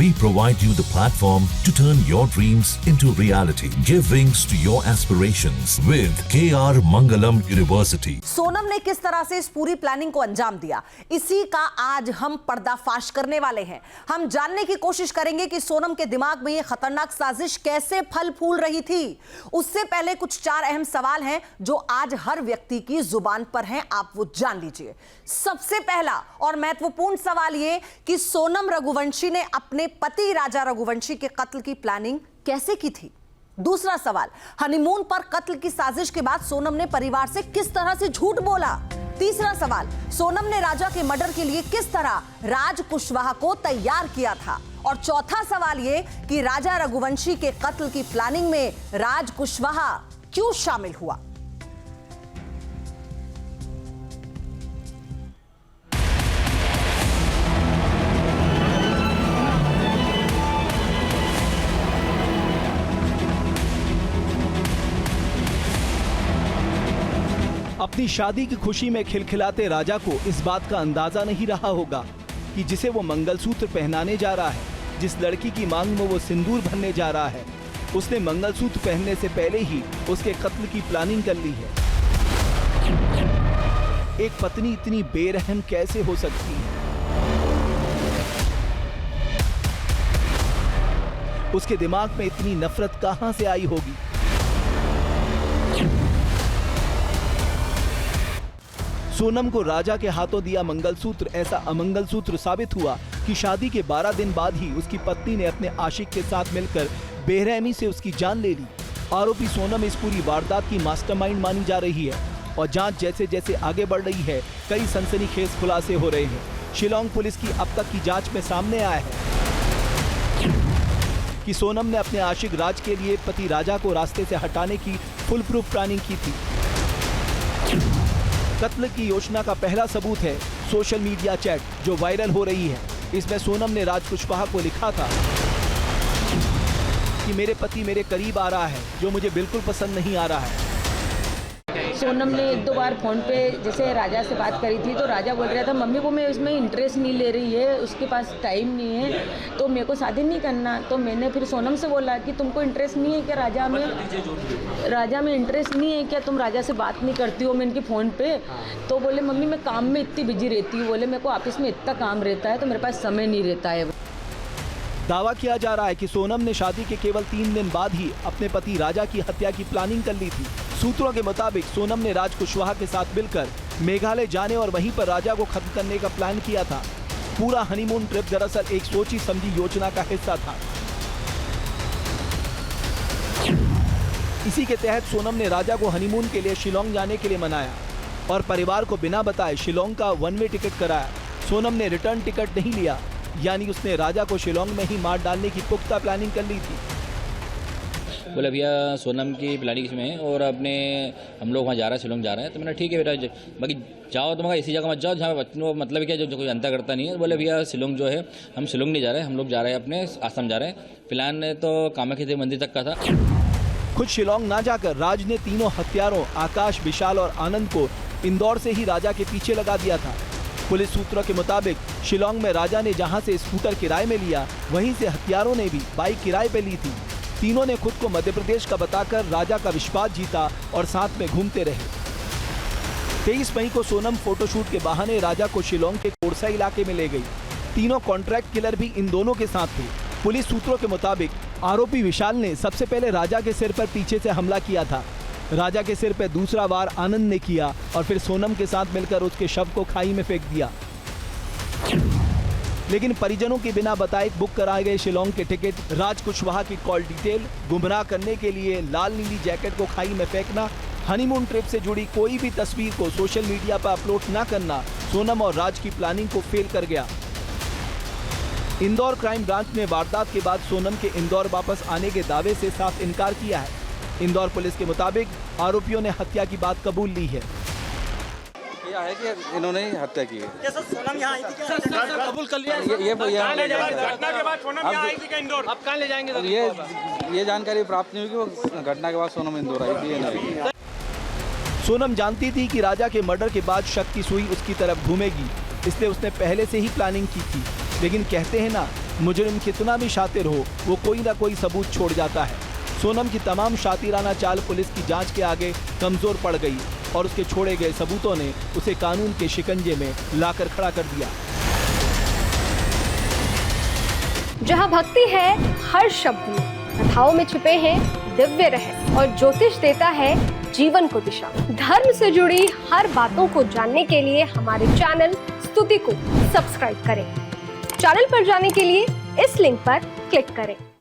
We provide you the platform to turn your dreams into reality. Give wings to your aspirations with KR Mangalam University. Sonam ने किस तरह से इस पूरी planning को अंजाम दिया, इसी का आज हम पर्दाफाश करने वाले हैं। हम जानने की कोशिश करेंगे कि सोनम के दिमाग में ये खतरनाक साजिश कैसे फल फूल रही थी। उससे पहले कुछ 4 अहम सवाल हैं जो आज हर व्यक्ति की जुबान पर हैं, आप वो जान लीजिए। सबसे पहला और महत्वपूर्ण सवाल ये कि सोनम रघुवंशी ने अपने पति राजा रघुवंशी के कत्ल की प्लानिंग कैसे की थी। दूसरा सवाल, हनीमून पर कत्ल की साजिश के बाद सोनम ने परिवार से किस तरह से झूठ बोला। तीसरा सवाल, सोनम ने राजा के मर्डर के लिए किस तरह राज कुशवाहा को तैयार किया था। और चौथा सवाल ये कि राजा रघुवंशी के कत्ल की प्लानिंग में राज कुशवाहा क्यों शामिल हुआ। अपनी शादी की खुशी में खिलखिलाते राजा को इस बात का अंदाजा नहीं रहा होगा कि जिसे वो मंगलसूत्र पहनाने जा रहा है, जिस लड़की की मांग में वो सिंदूर भरने जा रहा है, उसने मंगलसूत्र पहनने से पहले ही उसके कत्ल की प्लानिंग कर ली है। एक पत्नी इतनी बेरहम कैसे हो सकती है? उसके दिमाग में इतनी नफरत कहां से आई होगी? सोनम को राजा के हाथों दिया मंगलसूत्र ऐसा अमंगलसूत्र साबित हुआ कि शादी के 12 दिन बाद ही उसकी पत्नी ने अपने आशिक के साथ मिलकर बेरहमी से उसकी जान ले ली। आरोपी सोनम इस पूरी वारदात की मास्टरमाइंड मानी जा रही है और जांच जैसे जैसे आगे बढ़ रही है, कई सनसनीखेज खुलासे हो रहे हैं। शिलांग पुलिस की अब तक की जांच में सामने आया है कि सोनम ने अपने आशिक राज के लिए पति राजा को रास्ते से हटाने की फुल प्रूफ प्लानिंग की थी। कत्ल की योजना का पहला सबूत है सोशल मीडिया चैट जो वायरल हो रही है। इसमें सोनम ने राज कुशवाहा को लिखा था कि मेरे पति मेरे करीब आ रहा है, जो मुझे बिल्कुल पसंद नहीं आ रहा है। सोनम ने 1-2 बार फ़ोन पे जैसे राजा से बात करी थी तो राजा बोल रहा था मम्मी को मैं इसमें इंटरेस्ट नहीं ले रही है, उसके पास टाइम नहीं है तो मेरे को शादी नहीं करना। तो मैंने फिर सोनम से बोला कि तुमको इंटरेस्ट नहीं है क्या राजा में इंटरेस्ट नहीं है क्या, तुम राजा से बात नहीं करती हो मैं इनके फ़ोन पे। तो बोले मम्मी मैं काम में इतनी बिजी रहती हूँ, बोले मेरे को ऑफिस में इतना काम रहता है तो मेरे पास समय नहीं रहता है। दावा किया जा रहा है कि सोनम ने शादी के केवल 3 दिन बाद ही अपने पति राजा की हत्या की प्लानिंग कर ली थी। सूत्रों के मुताबिक सोनम ने राज कुशवाहा के साथ मिलकर मेघालय जाने और वहीं पर राजा को खत्म करने का प्लान किया था। पूरा हनीमून ट्रिप दरअसल एक सोची समझी योजना का हिस्सा था। इसी के तहत सोनम ने राजा को हनीमून के लिए शिलांग जाने के लिए मनाया और परिवार को बिना बताए शिलांग का 1 वे टिकट कराया। सोनम ने रिटर्न टिकट नहीं लिया, यानी उसने राजा को शिलांग में ही मार डालने की पुख्ता प्लानिंग कर ली थी। बोले भैया सोनम की प्लानिंग इसमें है और अपने हम लोग वहाँ जा रहे हैं, शिलांग जा रहे हैं। तो मैंने ठीक है बेटा, बाकी जाओ तो मगर इसी जगह मत जाओ जहाँ बच्चों मतलब क्या जो कोई जनता करता नहीं है। बोले भैया शिलांग जो है हम शिलांग नहीं जा रहे हैं, हम लोग जा रहे हैं अपने आसाम जा रहे हैं। प्लान तो कामाख्या मंदिर तक का था। खुद शिलांग ना जाकर राज ने तीनों हत्यारों आकाश, विशाल और आनंद को इंदौर से ही राजा के पीछे लगा दिया था। पुलिस सूत्रों के मुताबिक शिलांग में राजा ने जहां से स्कूटर किराए में लिया, वहीं से हत्यारों ने भी बाइक किराए पे ली थी। तीनों ने खुद को मध्य प्रदेश का बताकर राजा का विश्वास जीता और साथ में घूमते रहे। 23 मई को सोनम फोटोशूट के बहाने राजा को शिलांग के कोरसा इलाके में ले गई। तीनों कॉन्ट्रैक्ट किलर भी इन दोनों के साथ थे। पुलिस सूत्रों के मुताबिक आरोपी विशाल ने सबसे पहले राजा के सिर पर पीछे से हमला किया था। राजा के सिर पर दूसरा वार आनंद ने किया और फिर सोनम के साथ मिलकर उसके शव को खाई में फेंक दिया। लेकिन परिजनों के बिना बताए बुक कराए गए शिलांग के टिकट, राज कुशवाहा की कॉल डिटेल, गुमराह करने के लिए लाल नीली जैकेट को खाई में फेंकना, हनीमून ट्रिप से जुड़ी कोई भी तस्वीर को सोशल मीडिया पर अपलोड न करना सोनम और राज की प्लानिंग को फेल कर गया। इंदौर क्राइम ब्रांच ने वारदात के बाद सोनम के इंदौर वापस आने के दावे से साफ इनकार किया है। इंदौर पुलिस के मुताबिक आरोपियों ने हत्या की बात कबूल ली है। यह है कि इन्होंने ही हत्या की है। सोनम यहाँ आई थी क्या? कबूल कर लिया। ये घटना के बाद सोनम यहाँ आई थी क्या इंदौर? अब कहाँ ले जाएंगे? ये जानकारी प्राप्त नहीं हुई कि वो घटना के बाद सोनम इंदौर आई थी। सोनम जानती थी कि राजा के मर्डर के बाद शक की सुई उसकी तरफ घूमेगी, इसलिए उसने पहले से ही प्लानिंग की थी। लेकिन कहते हैं ना, मुजरिम कितना भी शातिर हो, वो कोई ना कोई सबूत छोड़ जाता है। सोनम की तमाम शातिराना चाल पुलिस की जांच के आगे कमजोर पड़ गई और उसके छोड़े गए सबूतों ने उसे कानून के शिकंजे में लाकर खड़ा कर दिया। जहां भक्ति है हर शब्द में, कथाओं में छुपे हैं दिव्य रहस्य और ज्योतिष देता है जीवन को दिशा। धर्म से जुड़ी हर बातों को जानने के लिए हमारे चैनल स्तुति को सब्सक्राइब करें। चैनल पर जाने के लिए इस लिंक पर क्लिक करें।